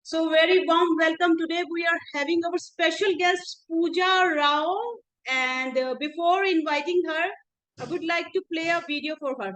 So very warm welcome. Today we are having our special guest Pooja Rao, and before inviting her, I would like to play a video for her.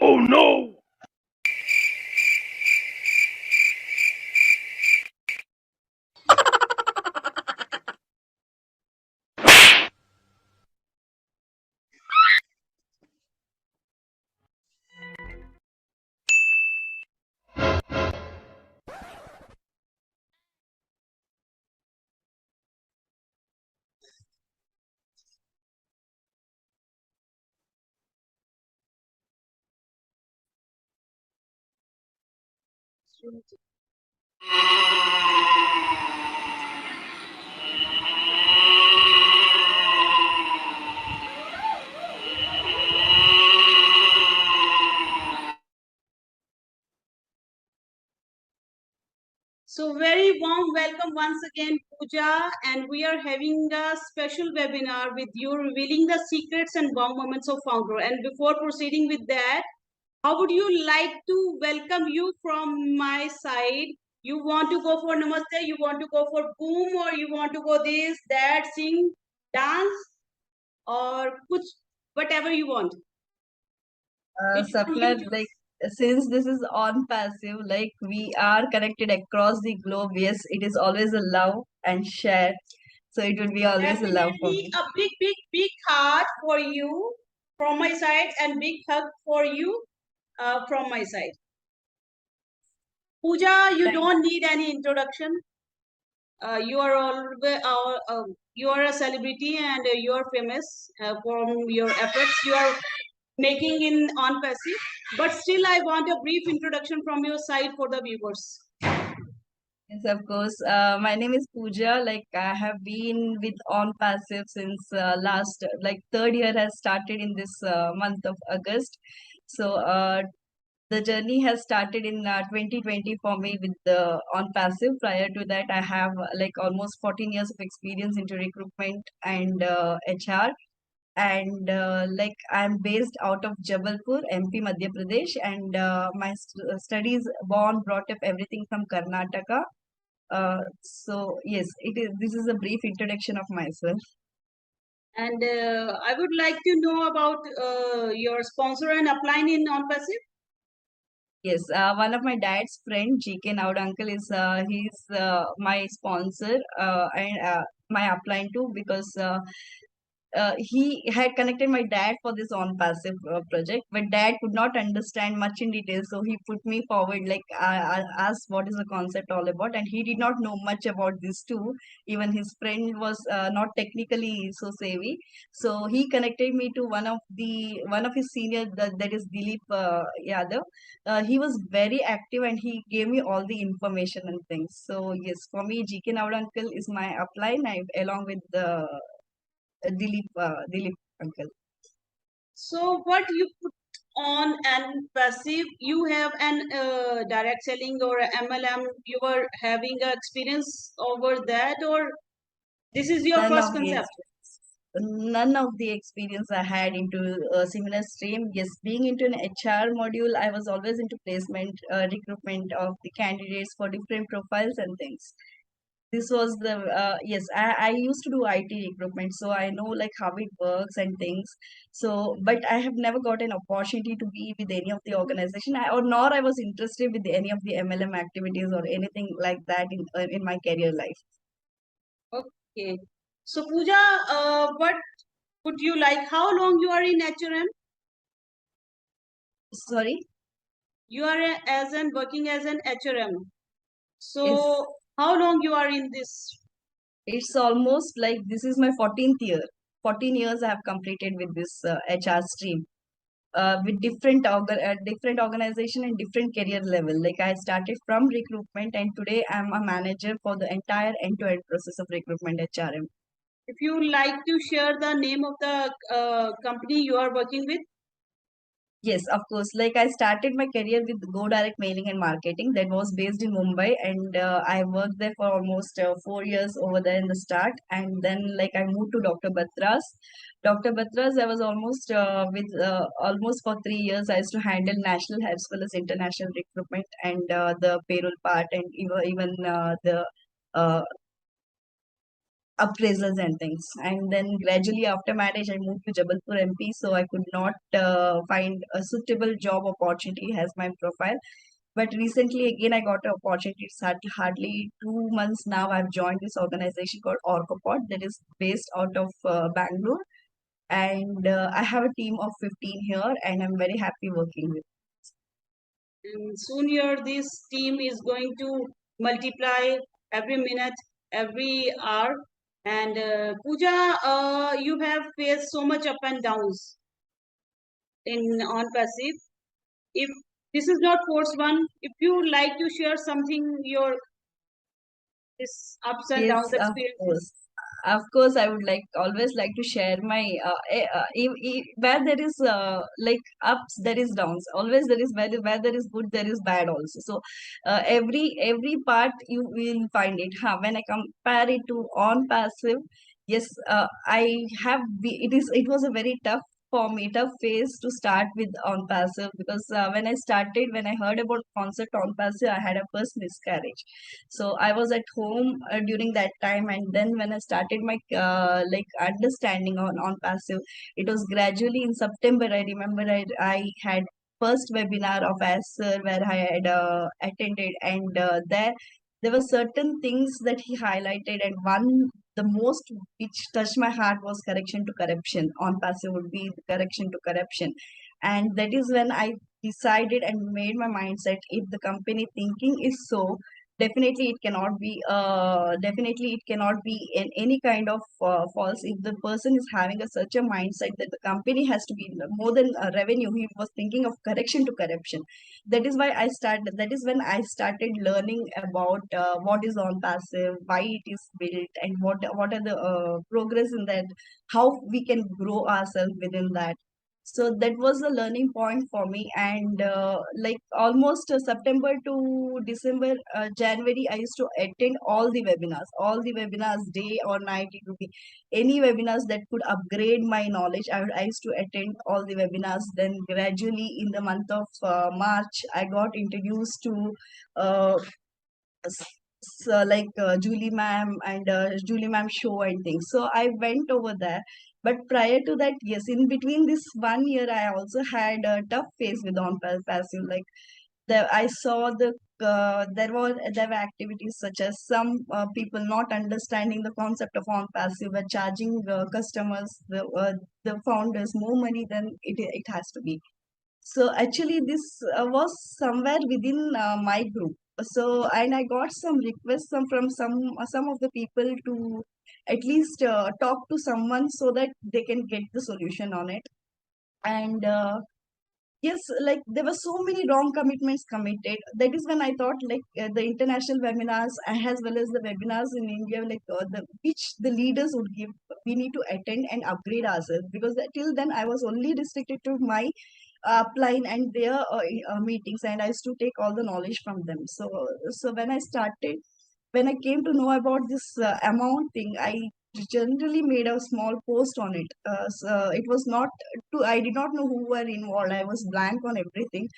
Oh no! So very warm welcome once again, Pooja, and we are having a special webinar with you, revealing the secrets and wow moments of founder. And before proceeding with that, how would you like to welcome you from my side? You want to go for namaste, you want to go for boom, or you want to go this, that, sing, dance, or kuch, whatever you want. Which one you Sapna, choose? like since this is on passive, like we are connected across the globe. Yes, it is always a love and share. So it will be always a love for Definitely me. a big heart for you from my side and big hug for you from my side. Pooja, you Thank don't need any introduction. You are always you are a celebrity and you are famous from your efforts you are making in Onpassive. But still, I want a brief introduction from your side for the viewers. Yes, of course. My name is Pooja. Like I have been with On Passive since last like third year has started in this month of August. So the journey has started in 2020 for me with the On Passive. Prior to that, I have like almost 14 years of experience into recruitment and HR. And like I'm based out of Jabalpur, MP, Madhya Pradesh, and my studies born, brought up everything from Karnataka. So yes, it is. This is a brief introduction of myself. And I would like to know about your sponsor and upline in Onpassive. Yes, one of my dad's friend, GK Naud uncle, is he's my sponsor and my upline too because he had connected my dad for this on passive project, but dad could not understand much in detail, so he put me forward. Like I asked what is the concept all about, and he did not know much about this too. Even his friend was not technically so savvy, so he connected me to one of his senior, that is Dilip Yadav. He was very active and he gave me all the information and things. So yes, for me, GK Naud uncle is my upline, along with the Dilip uncle. So what you put on and passive, you have an direct selling or a MLM. You are having a experience over that, or this is your None first of the concept? experience, none of the experience I had into a similar stream. Yes, being into an HR module, I was always into placement, recruitment of the candidates for different profiles and things. This was the yes, I used to do IT recruitment, so I know like how it works and things. So, but I have never got an opportunity to be with any of the organization, or nor I was interested with any of the MLM activities or anything like that in my career life. Okay. So Pooja, what would you like? How long you are in HRM? Sorry. You are as an working as an HRM. Is So how long you are in this? It's almost like this is my 14th year. 14 years I have completed with this HR stream. With different organization and different career level. Like I started from recruitment, and today I'm a manager for the entire end-to-end process of recruitment HRM. If you like to share the name of the company you are working with. Yes, of course. Like I started my career with Go Direct Mailing and Marketing that was based in Mumbai, and I worked there for almost 4 years over there in the start, and then like I moved to Dr. Batra's. Dr. Batra's, I was almost for 3 years. I used to handle national as well as international recruitment and the payroll part, and even the uh, appraisals and things. And then gradually after marriage, I moved to Jabalpur MP, so I could not find a suitable job opportunity as my profile. But recently, again, I got an opportunity. It's hardly 2 months now. I've joined this organization called Orcopod that is based out of Bangalore, and I have a team of 15 here, and I'm very happy working with. And soon your this team is going to multiply every minute, every hour. And Pooja, you have faced so much up and downs in on passive. If this is not force one, if you like to share something, your this ups and Yes, downs of experiences. course. Of course, I would always like to share my where there is like ups, there is downs. Always there is where there is good, there is bad also. So every part you will find it. When I compare it to on passive, yes, it was a very tough for me, tough phase to start with on passive because when I heard about concept on passive, I had a first miscarriage. So I was at home during that time, and then when I started my like understanding on passive, it was gradually in September. I remember I had first webinar of ASR where I had attended, and there were certain things that he highlighted, and one the most which touched my heart was correction to corruption. On passive would be the correction to corruption, and that is when I decided and made my mindset, if the company thinking is so, definitely it cannot be in any kind of false. If the person is having such a mindset that the company has to be more than revenue, he was thinking of correction to corruption. That is when I started learning about what is on passive, why it is built, and what are the progress in that, how we can grow ourselves within that. So that was a learning point for me, and like almost September to December, January, I used to attend all the webinars, day or night. It would be any webinars that could upgrade my knowledge. I used to attend all the webinars. Then gradually in the month of March, I got introduced to uh, Julie ma'am and Julie ma'am show and things. So I went over there. But prior to that, yes, in between this 1 year, I also had a tough phase with on passive. Like I saw there were activities such as some people not understanding the concept of on passive, were charging customers, the founders more money than it has to be. So actually, this was somewhere within my group. So and I got some requests from some of the people to at least talk to someone so that they can get the solution on it. And yes, like there were so many wrong commitments committed. That is when I thought like the international webinars as well as the webinars in India, like which the leaders would give, we need to attend and upgrade ourselves, because till then I was only restricted to my upline and their meetings, and I used to take all the knowledge from them. So when I came to know about this amount thing, I generally made a small post on it. So it was not I did not know who were involved. I was blank on everything.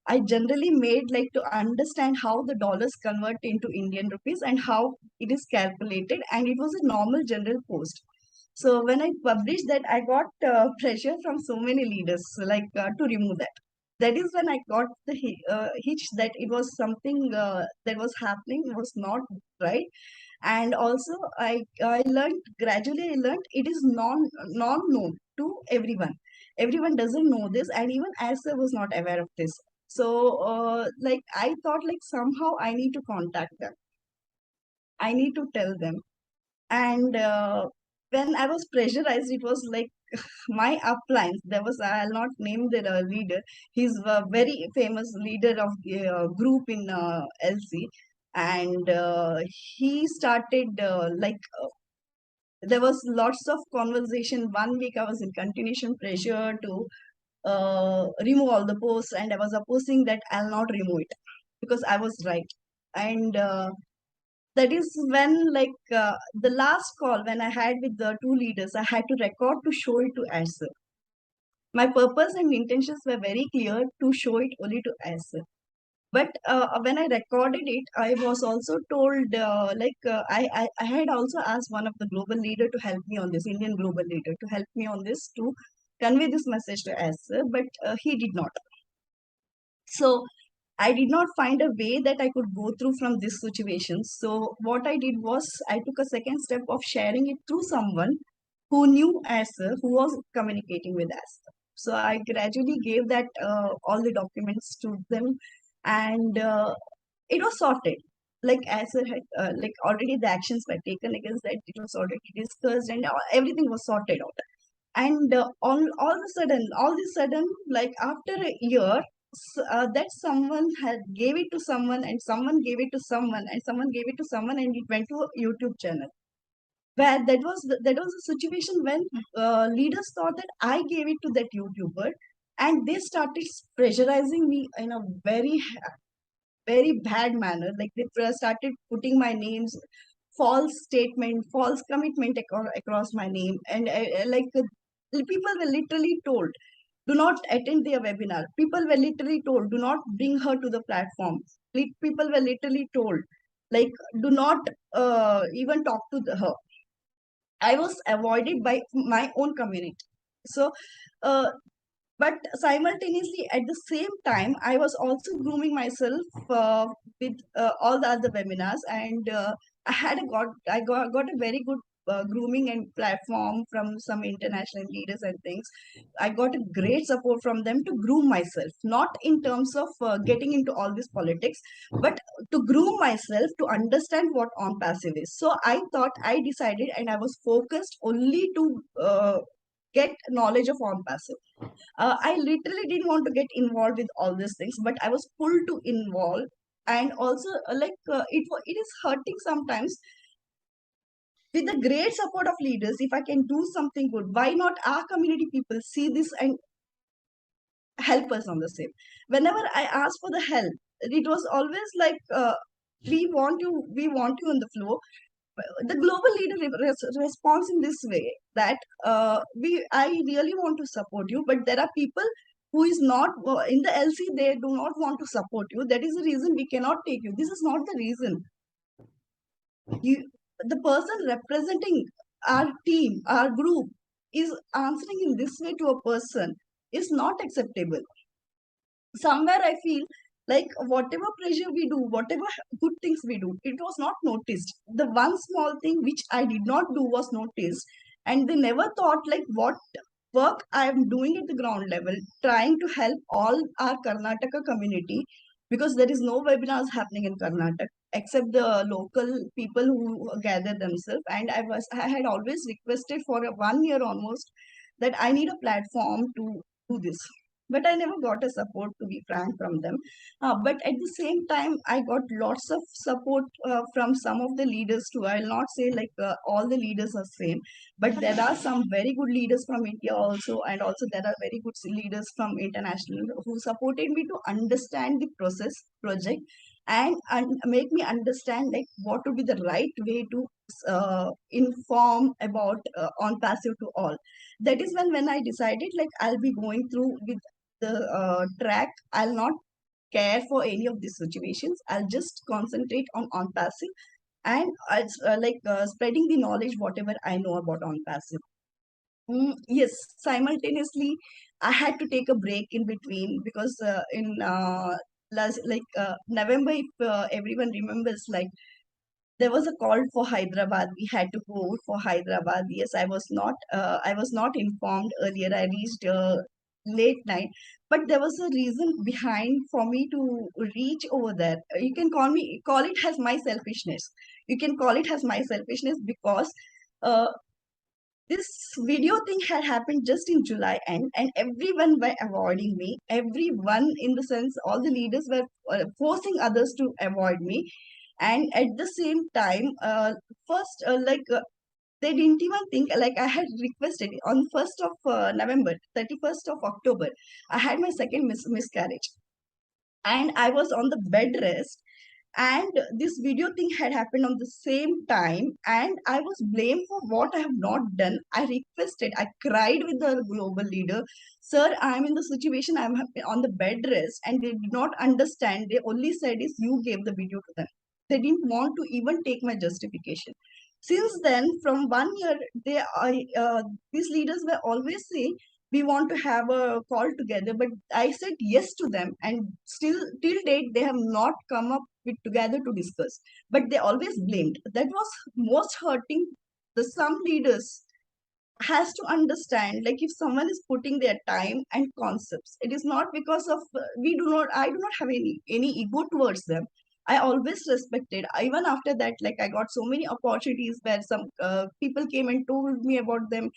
I generally made like to understand how the dollars convert into Indian rupees and how it is calculated, and it was a normal general post. So when I published that, I got pressure from so many leaders, like to remove that. That is when I got the hitch that it was something that was happening was not right. And also I learned gradually. I learned it is non known to everyone. Everyone doesn't know this, and even as I was not aware of this. So like I thought like somehow I need to contact them. I need to tell them. And when I was pressurized, it was like my uplines. There was, I'll not name the leader. He's a very famous leader of group in LC, and he started there was lots of conversation. 1 week I was in continuation pressure to remove all the posts, and I was opposing that I'll not remove it because I was right. And that is when, the last call when I had with the two leaders, I had to record to show it to Asher. My purpose and intentions were very clear to show it only to Asher. But when I recorded it, I was also told, I had also asked one of the global leader to help me on this, Indian global leader, to help me on this to convey this message to Asher, but he did not. So I did not find a way that I could go through from this situation. So what I did was I took a second step of sharing it through someone who knew Asher, who was communicating with Asher. So I gradually gave that all the documents to them, and it was sorted. Like Asher had, already the actions were taken against that. It was already discussed, and everything was sorted out. And all of a sudden, like after a year, that someone had gave it to someone, and someone gave it to someone, and someone gave it to someone, and it went to a YouTube channel. Where that was a situation when leaders thought that I gave it to that YouTuber, and they started pressurizing me in a very bad manner. Like they started putting my names, false statement, false commitment across my name, and people were literally told, do not attend their webinar. People were literally told, do not bring her to the platform. People were literally told, like, do not even talk to her. I was avoided by my own community. So, uh, but simultaneously at the same time, I was also grooming myself with all the other webinars, and got a very good grooming and platform from some international leaders and things. I got a great support from them to groom myself, not in terms of getting into all this politics, but to groom myself to understand what on passive is. So I decided, and I was focused only to get knowledge of on passive. I literally didn't want to get involved with all these things, but I was pulled to involve. And also, it is hurting sometimes. With the great support of leaders, if I can do something good, why not our community people see this and help us on the same? Whenever I asked for the help, it was always like, we want you on the floor. The global leader responds in this way that I really want to support you, but there are people who is not in the LC. They do not want to support you. That is the reason we cannot take you. This is not the reason. The person representing our team, our group, is answering in this way to a person is not acceptable. Somewhere I feel like whatever pressure we do, whatever good things we do, it was not noticed. The one small thing which I did not do was noticed, and they never thought like what work I am doing at the ground level, trying to help all our Karnataka community, because there is no webinars happening in Karnataka except the local people who gather themselves. And I had always requested for 1 year almost that I need a platform to do this, but I never got a support, to be frank, from them. But at the same time, I got lots of support from some of the leaders too. I'll not say like all the leaders are same, but there are some very good leaders from India also, and also there are very good leaders from international who supported me to understand the process project, and make me understand like what would be the right way to inform about on passive to all. That is when I decided like I'll be going through with the track. I'll not care for any of these situations. I'll just concentrate on passive, and spreading the knowledge whatever I know about on passive. Yes, simultaneously, I had to take a break in between because in November, if everyone remembers, like there was a call for Hyderabad. We had to go for Hyderabad. Yes, I was not informed earlier. I reached late night, but there was a reason behind for me to reach over there. You can call it as my selfishness. You can call it as my selfishness because. This video thing had happened just in July end, and everyone were avoiding me. Everyone, in the sense, all the leaders were forcing others to avoid me. And at the same time, first, they didn't even think, like, I had requested on 1st of November, 31st of October, I had my second miscarriage, and I was on the bed rest, and this video thing had happened on the same time, and I was blamed for what I have not done. I requested, I cried with the global leader, sir, I'm in the situation, I'm on the bed rest, and they did not understand. They only said is you gave the video to them. They didn't want to even take my justification. Since then, from 1 year, they are these leaders were always saying we want to have a call together, but I said yes to them, and still till date they have not come up with together to discuss, but they always blamed. That was most hurting. The some leaders has to understand, like, if someone is putting their time and concepts, it is not because of we do not I do not have any ego towards them. I always respected. Even after that, like, I got so many opportunities where some people came and told me about them,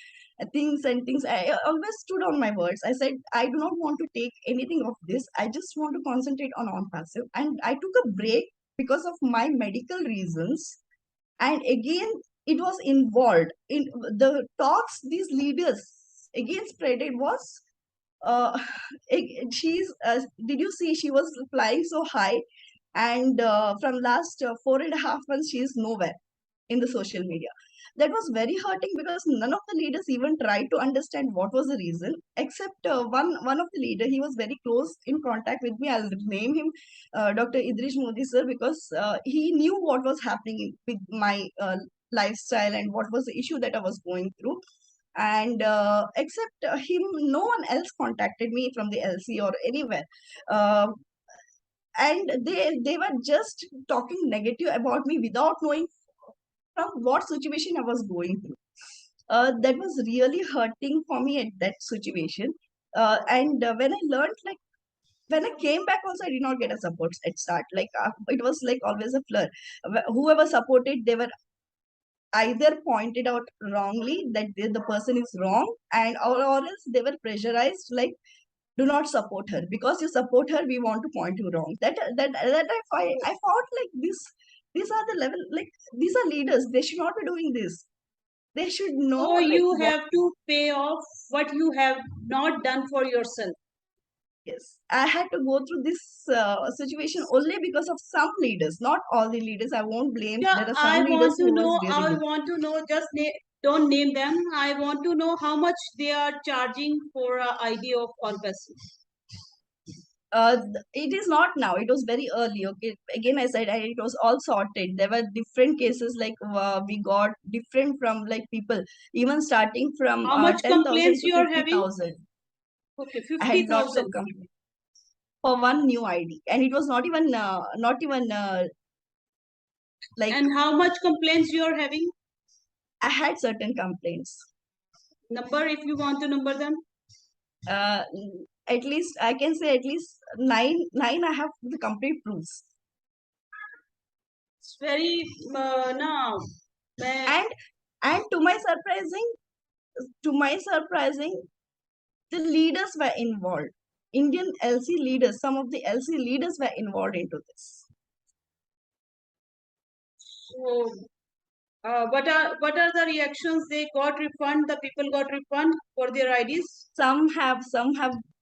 things. I always stood on my words. I said I do not want to take anything of this. I just want to concentrate on passive, and I took a break because of my medical reasons. And again, it was involved in the talks these leaders again spreaded was uh, she's did you see she was flying so high, and from last 4.5 months she is nowhere in the social media. That was very hurting because none of the leaders even tried to understand what was the reason, except one of the leader. He was very close in contact with me. I'll name him Dr. Idrish Modi sir, because he knew what was happening with my lifestyle and what was the issue that I was going through. And except him, no one else contacted me from the LC or anywhere. Uh, and they were just talking negative about me without knowing from what situation I was going through. That was really hurting for me at that situation. And when I learned, like, when I came back, also I did not get a support at start. Like, it was like always a flare. Whoever supported, they were either pointed out wrongly that the person is wrong, and or else they were pressurized, like, do not support her because you support her. We want to point you wrong. I felt like this. These are the level, like, these are leaders. They should not be doing this. They should know, So like, you what. have to pay off what you have not done for yourself. Yes, I had to go through this situation only because of some leaders, not all the leaders. I won't blame. Yeah, There are some I leaders want to who was know. really I good. want to know. Just don't name them. I want to know how much they are charging for a idea of Onpassive. It is not now. It was very early. Okay, again I said, it was all sorted. There were different cases, like, we got different from, like, people, even starting from How much 10,000 complaints to you are having? 50,000. Okay, I had lots of 50,000. complaints for one new ID, and it was not even like, And how much complaints you are having? I had certain complaints. Number, if you want to number them. Uh, at least I can say at least nine. I have the complete proofs. It's very now. And to my surprising, the leaders were involved. Indian LC leaders, some of the LC leaders were involved into this. So, what are the reactions? They got refund. The people got refund for their IDs. Some have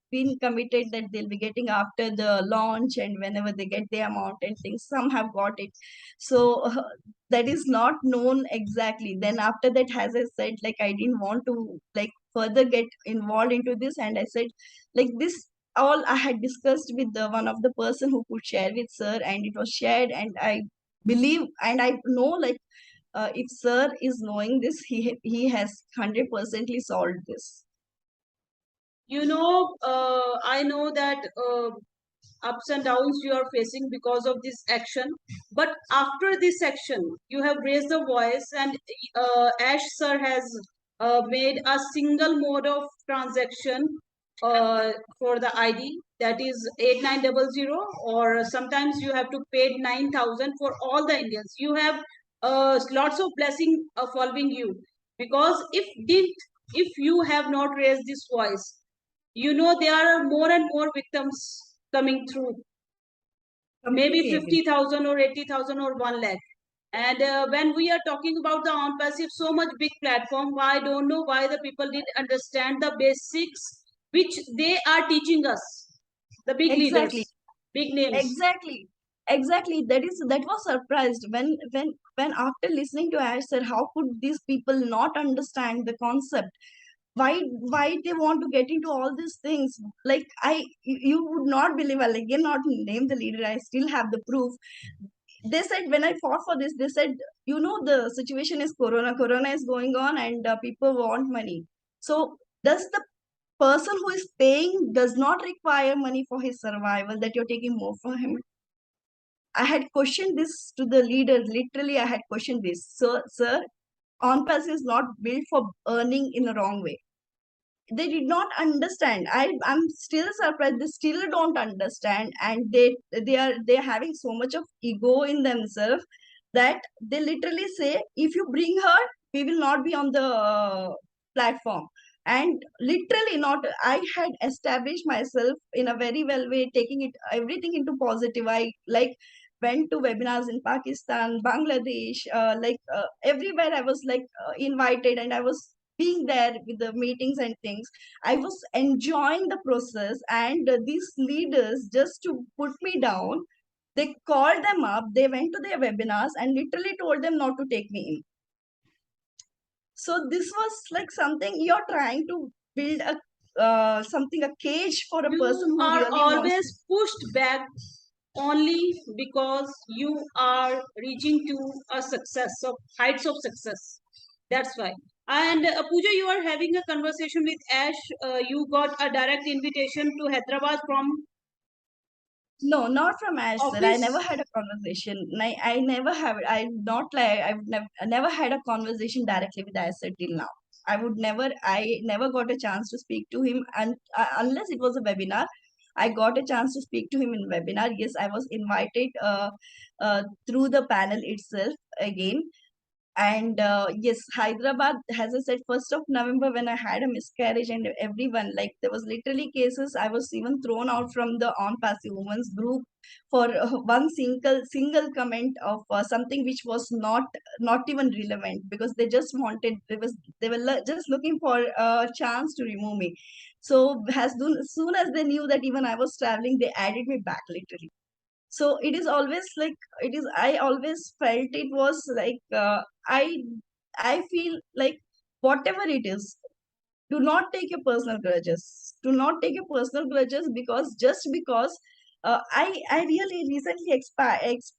been committed that they'll be getting after the launch and whenever they get the amount and things. Some have got it. So that is not known exactly. Then after that, as I said, like, I didn't want to, like, further get involved into this, and I said, like, this all I had discussed with the one of the person who could share with sir, and it was shared, and I believe and I know, like, if sir is knowing this, he has 100% solved this. I know that ups and downs you are facing because of this action, but after this action you have raised the voice, and Ash sir has made a single mode of transaction for the ID, that is 8900, or sometimes you have to pay 9,000 for all the Indians. You have lots of blessing following you. Because if you have not raised this voice, there are more and more victims coming through, maybe Completely agree. 50,000 or 80,000 or 1 lakh. And when we are talking about the Onpassive, so much big platform, I don't know why the people didn't understand the basics which they are teaching us, the big leaders, Exactly. big names. Exactly. Exactly. That was surprised when after listening to Ash said, how could these people not understand the concept? Why they want to get into all these things? Like you would not believe. I again not name the leader. I still have the proof. They said when I fought for this, they said, the situation is Corona. Corona is going on, and people want money. So does the person who is paying does not require money for his survival that you're taking more for him? I had questioned this to the leader. Literally, I had questioned this. So, sir, OnPass is not built for earning in a wrong way. They did not understand. I'm still surprised. They still don't understand, and they're having so much of ego in themselves that they literally say, if you bring her, we will not be on the platform. And literally not, I had established myself in a very well way, taking it everything into positive. I like went to webinars in Pakistan, Bangladesh, everywhere. I was invited, and I was being there with the meetings and things. I was enjoying the process, and these leaders, just to put me down, they called them up, they went to their webinars and literally told them not to take me in. So this was like something you're trying to build a something, a cage for a person You who are really wants to. always pushed back only because you are reaching to a success of heights of success. That's why. And Pooja, you are having a conversation with Ash. You got a direct invitation to Hyderabad from No, not from Ash, sir. I never office. had a conversation. I never have. I not like. I never had a conversation directly with Ash sir till now. I would never. I never got a chance to speak to him, and unless it was a webinar, I got a chance to speak to him in webinar. Yes, I was invited through the panel itself again. And yes, Hyderabad, as I said, 1st of November, when I had a miscarriage, and everyone, like, there was literally cases. I was even thrown out from the On Passive Women's group for one single comment of something which was not even relevant, because they just wanted, they were just looking for a chance to remove me. So soon as they knew that even I was traveling, they added me back literally. So it is always like, I always felt it was like, I feel like, whatever it is, do not take your personal grudges. Do not take your personal grudges, because just because I really recently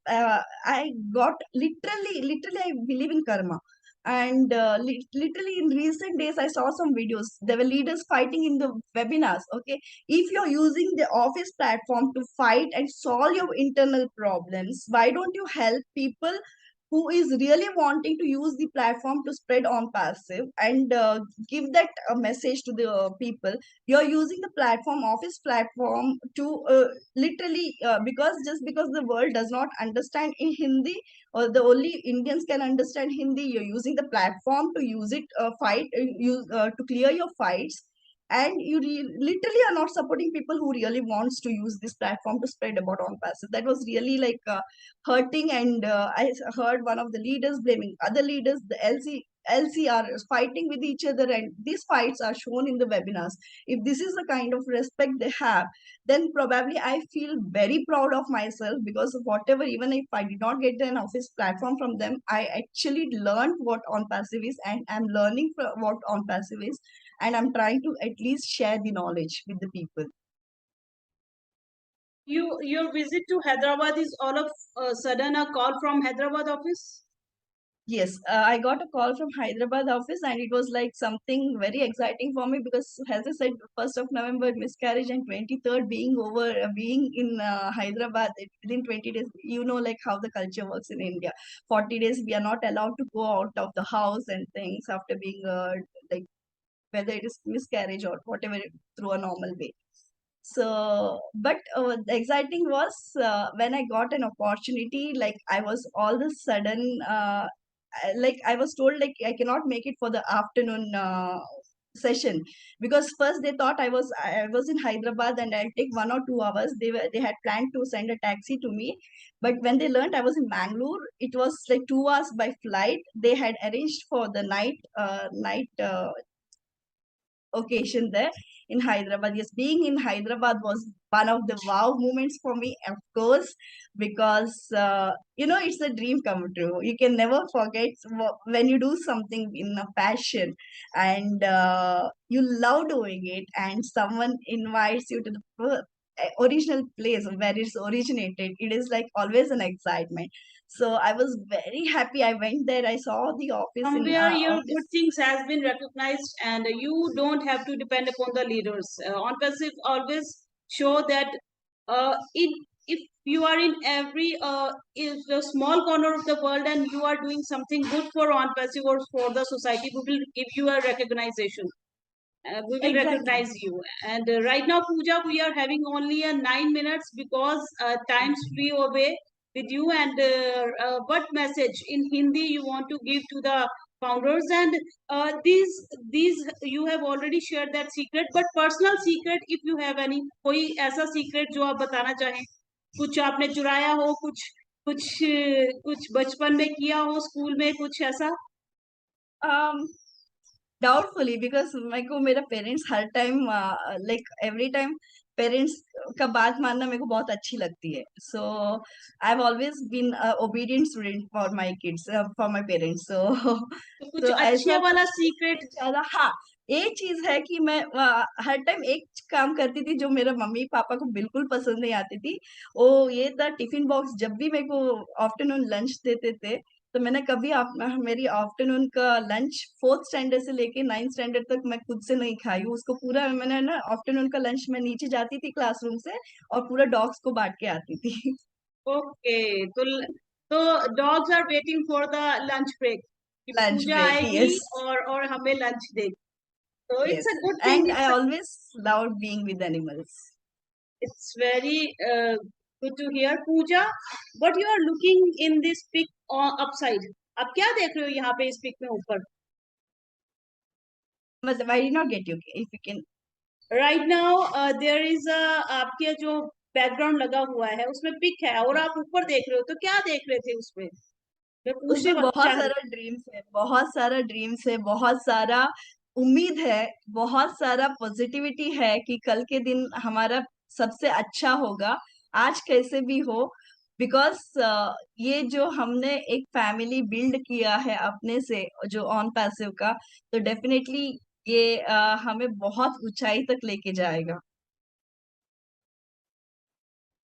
I got literally I believe in karma. And literally in recent days, I saw some videos. There were leaders fighting in the webinars. Okay, if you're using the office platform to fight and solve your internal problems, why don't you help people who is really wanting to use the platform to spread on passive, and give that message to the people? You're using the platform, office platform, to literally because just because the world does not understand in Hindi, or the only Indians can understand Hindi, you're using the platform to use it, to clear your fights. And you literally are not supporting people who really wants to use this platform to spread about on passive. That was really like hurting. And I heard one of the leaders blaming other leaders. The LC are fighting with each other, and these fights are shown in the webinars. If this is the kind of respect they have, then probably I feel very proud of myself, because of whatever, even if I did not get an office platform from them, I actually learned what on passive is, and I'm learning what on passive is, and I'm trying to at least share the knowledge with the people. Your visit to Hyderabad is all of a sudden a call from Hyderabad office. Yes, I got a call from Hyderabad office, and it was like something very exciting for me, because, as I said, 1st of November miscarriage, and 23rd being over, being in Hyderabad, within 20 days. You know, like how the culture works in India. 40 days we are not allowed to go out of the house and things after being like, whether it is miscarriage or whatever, through a normal way. So, but the exciting was when I got an opportunity. Like, I was all of a sudden. like I was told like I cannot make it for the afternoon session, because first they thought I was in Hyderabad and I'll take 1 or 2 hours. They had planned to send a taxi to me, but when they learned I was in Mangalore, it was like 2 hours by flight. They had arranged for the night occasion there in Hyderabad. Yes, being in Hyderabad was one of the wow moments for me, of course, because it's a dream come true. You can never forget when you do something in a passion and you love doing it, and someone invites you to the original place where it's originated. It is like always an excitement. So I was very happy. I went there. I saw the office in Somewhere your good office. things has been recognized, and you don't have to depend upon the leaders. On-passive always show that if you are in every is a small corner of the world and you are doing something good for on-passive or for the society, we will give you a recognition. We will Exactly. recognize you. And right now, Pooja, we are having only 9 minutes because time's free away with you. And what message in Hindi you want to give to the founders? And these you have already shared that secret, but personal secret, if you have any, कोई ऐसा secret जो आप बताना चाहें, कुछ आपने चुराया हो, कुछ बचपन में किया हो, स्कूल में कुछ ऐसा. um डाउटफुली, बिकॉज मेरे को मेरा पेरेंट्स हर time like every time parents का बात मानना मेरे को बहुत अच्छी लगती है. So I have always been obedient student for my kids, for my parents. So तो कुछ तो अच्छे ऐसा वाला कुछ सीक्रेट. ज्यादा, हाँ, एक चीज है कि मैं हर टाइम एक काम करती थी जो मेरे मम्मी पापा को बिल्कुल पसंद नहीं आती थी. वो ये था, टिफिन बॉक्स जब भी मेरे को आफ्टरनून लंच देते थे, तो मैंने कभी मेरी आफ्टरनून का लंच फोर्थ स्टैंडर्ड से लेके नाइन्थ स्टैंडर्ड तक मैं खुद से नहीं खाई हूँ उसको पूरा. मैंने ना आफ्टरनून का लंच मैं नीचे जाती थी क्लासरूम से और पूरा डॉग्स को बांट के आती थी. ओके. तो dogs are waiting for the lunch break कि लंच पूजा ब्रेक, आएगी यस. और हमें लंच देगी. तो it's yes, a good thing. And I always love being with animals. It's very good to hear. Pooja, what you are looking in this pic upside? आप क्या देख रहे हो यहाँ पे इस पिक में ऊपर? मतलब I did not get you, if you can. Right now there is a आपके जो बैकग्राउंड लगा हुआ है उसमें पिक है और आप ऊपर देख रहे हो, तो क्या देख रहे थे उसमें? मैं पूछने उसमें बहुत चाह रही. सारा ड्रीम्स है, बहुत सारा ड्रीम्स है, बहुत सारा उम्मीद है, बहुत सारा पॉजिटिविटी है कि कल के दिन हमारा सबसे अच्छा होगा, आज कैसे भी हो. बिकॉज ये जो हमने एक फैमिली बिल्ड किया है अपने से, जो ऑन पैसिव का, तो डेफिनेटली ये हमें बहुत ऊंचाई तक लेके जाएगा.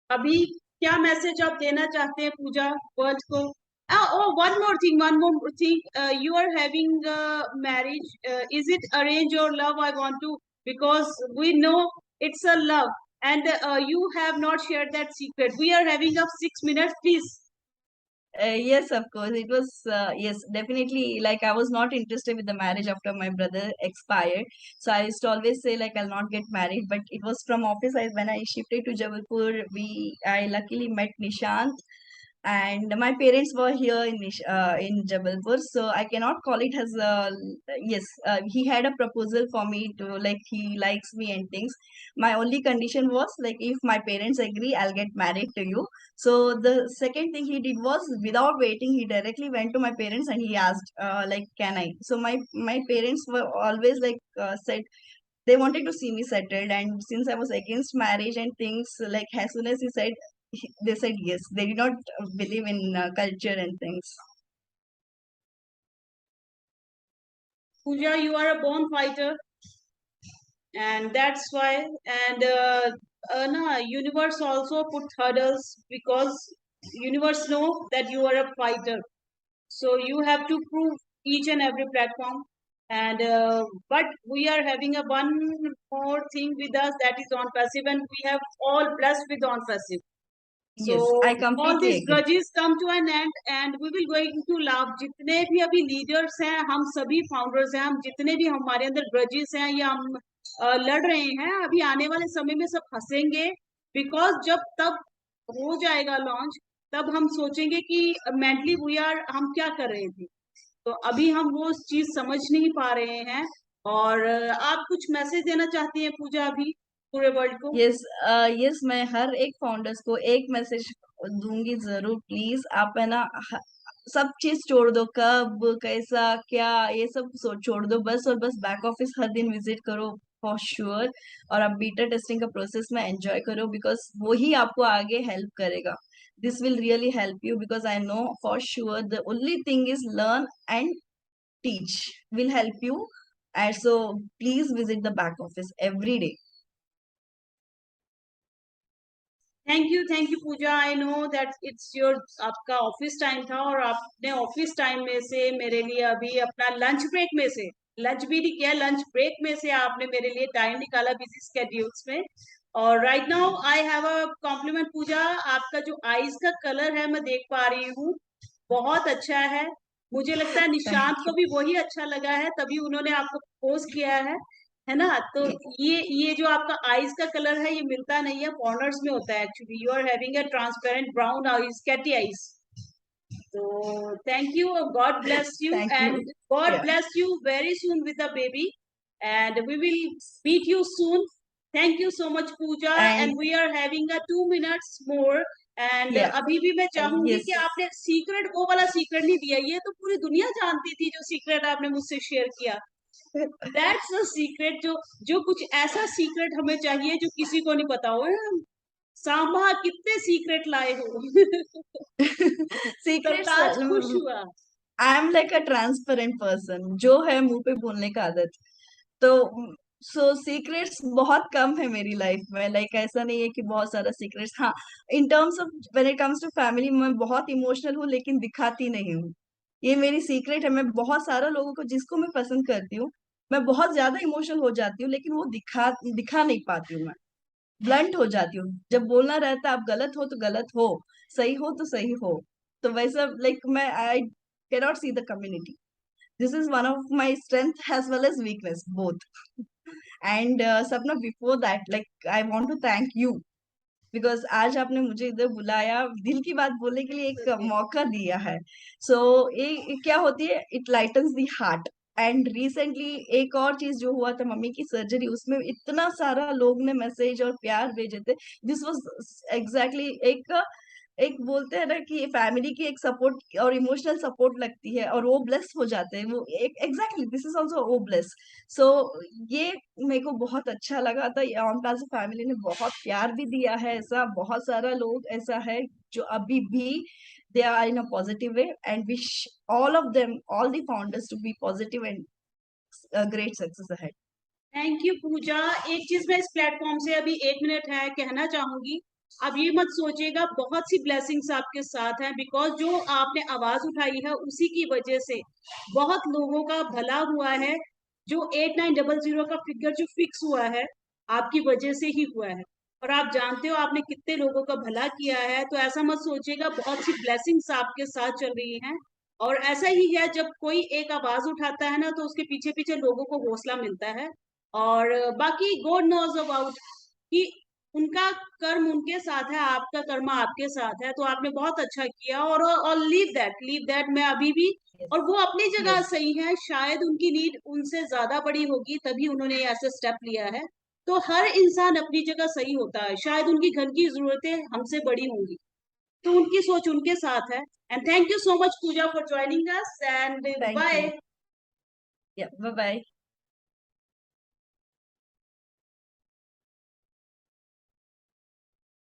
अभी क्या मैसेज आप देना चाहते हैं पूजा वर्ल्ड को? Oh, one more thing. You are having marriage. Is it arrange or love? I want to, because we know it's a love, and you have not shared that secret. We are having up 6 minutes, please. Yes, of course. It was, yes, definitely. Like, I was not interested with the marriage after my brother expired. So I used to always say, like, I'll not get married. But it was from office. When I shifted to Jabalpur, I luckily met Nishant, and my parents were here in Jabalpur, so I cannot call it as a, yes. He had a proposal for me to, like, he likes me and things. My only condition was like, if my parents agree, I'll get married to you. So the second thing he did was, without waiting, he directly went to my parents and he asked, like, can I? So my parents were always like, said they wanted to see me settled, and since I was against marriage and things, like as soon as he said, they said yes. They did not believe in culture and things. Pooja, you are a born fighter, and that's why. And universe also put hurdles because universe know that you are a fighter. So you have to prove each and every platform. And but we are having a one more thing with us, that is on passive, and we have all blessed with on passive. So Yes, I all completely these agree. grudges come to an end, and we will going to love. जितने भी अभी leaders हैं, हम सभी founders हैं, हम जितने भी हमारे अंदर grudges हैं या हम लड़ रहे हैं, अभी आने वाले समय में सब हंसेंगे. because जब तब हो जाएगा लॉन्च, तब हम सोचेंगे कि मेंटली वी आर हम क्या कर रहे थे. तो अभी हम वो चीज समझ नहीं पा रहे हैं। और आप कुछ मैसेज देना चाहती हैं पूजा अभी पूरे वर्ल्ड को? यस, यस, मैं हर एक फाउंडर्स को एक मैसेज दूंगी जरूर। प्लीज आप है ना, सब चीज छोड़ दो, कब कैसा क्या ये सब छोड़ दो बस, और बस बैक ऑफिस हर दिन विजिट करो फॉर श्योर। और आप बीटा टेस्टिंग का प्रोसेस में एंजॉय करो, बिकॉज वो ही आपको आगे हेल्प करेगा। This will really help you, because I know for sure the only thing is learn and teach will help you. And so please visit the back office every day. Thank you Pooja. I know that it's your, आपका office time था और आपने office time में से मेरे लिए अभी अपना लंच ब्रेक में से, लंच भी नहीं किया, लंच ब्रेक में से आपने मेरे लिए टाइम निकाला बिजी स्केड्यूल्स में। और right now I have a compliment Puja. आपका जो आईज का कलर है मैं देख पा रही हूँ, बहुत अच्छा है। मुझे लगता है Thank निशांत को you. भी वही अच्छा लगा है, तभी उन्होंने आपको प्रपोज किया है ना? तो ये जो आपका आईज का कलर है ये मिलता नहीं है, कॉर्नर्स में होता है actually. You are having a transparent brown eyes, catty eyes. So thank you. God bless you, Thank and you. God Yeah. bless you very soon with a baby. And we will meet you soon. Thank you so much, Pooja. And And we are having a 2 minutes more. And yeah, अभी भी मैं चाहूंगी yes. कि आपने secret, वो वाला secret नहीं दिया, ये तो पूरी दुनिया जानती थी जो सीक्रेट आपने मुझसे शेयर किया। दैट्स अ सीक्रेट, जो जो कुछ ऐसा सीक्रेट हमें चाहिए जो किसी को नहीं पता हो। सांभा कितने सीक्रेट लाए हो। Secrets. सरताज खुश हुआ। I am like a transparent person, जो है मुंह पे बोलने का आदत। तो सो सीक्रेट्स बहुत कम है मेरी लाइफ में। लाइक ऐसा नहीं है कि बहुत सारा सीक्रेट्स। हाँ, in terms of when it comes to family मैं बहुत इमोशनल हूँ, लेकिन दिखाती नहीं हूँ। ये मेरी सीक्रेट है। मैं बहुत सारा लोगों को जिसको मैं पसंद करती हूँ, मैं बहुत ज्यादा इमोशनल हो जाती हूँ, लेकिन वो दिखा नहीं पाती हूँ। मैं ब्लंट हो जाती हूँ। जब बोलना रहता है आप गलत हो तो गलत हो, सही हो तो सही हो। तो वैसा लाइक मैं I cannot see the community. This is one of my strength as well as weakness both. And Sapna, before that like I want to thank you, because आज आपने मुझे इधर बुलाया, दिल की बात बोलने के लिए एक मौका दिया है। सो ये क्या होती है, it lightens the heart. And recently एक और चीज जो हुआ था, मम्मी की सर्जरी, उसमें इतना सारा लोग ने मैसेज और प्यार भेजे थे। दिस वाज एग्जैक्टली एक एक बोलते हैं ना कि फैमिली की एक सपोर्ट और इमोशनल सपोर्ट लगती है, और वो ब्लेस हो जाते हैं। वो एक एग्जैक्टली दिस इज ऑल्सो वो ब्लेस। सो ये मेरे को बहुत अच्छा लगा था। ऑन प्लाजा फैमिली ने बहुत प्यार भी दिया है। ऐसा बहुत सारा लोग ऐसा है जो अभी भी they are in a positive way, and wish all of them, all the founders to be positive and great success ahead. Thank you Puja. एक चीज मैं इस प्लेटफॉर्म से, अभी 1 मिनट है, कहना चाहूंगी। अब ये मत सोचिएगा, बहुत सी ब्लेसिंग्स आपके साथ हैं, बिकॉज जो आपने आवाज उठाई है उसी की वजह से बहुत लोगों का भला हुआ है। जो 8900 का फिगर जो फिक्स हुआ है, आपकी वजह से ही हुआ है। और आप जानते हो आपने कितने लोगों का भला किया है, तो ऐसा मत सोचिएगा, बहुत सी ब्लेसिंग्स आपके साथ चल रही हैं। और ऐसा ही है, जब कोई एक आवाज उठाता है ना, तो उसके पीछे पीछे लोगों को हौसला मिलता है। और बाकी गॉड नोज अबाउट कि उनका कर्म उनके साथ है, आपका कर्म आपके साथ है। तो आपने बहुत अच्छा किया। और लीव दैट मैं अभी भी, यस, और वो अपनी जगह यस, सही है, शायद उनकी नीड उनसे ज्यादा बड़ी होगी तभी उन्होंने ऐसे स्टेप लिया है। तो हर इंसान अपनी जगह सही होता है, शायद उनकी घर की जरूरतें हमसे बड़ी होंगी, तो उनकी सोच उनके साथ है। And thank you so much Pooja for joining us, and thank you. Bye. Yeah, bye bye.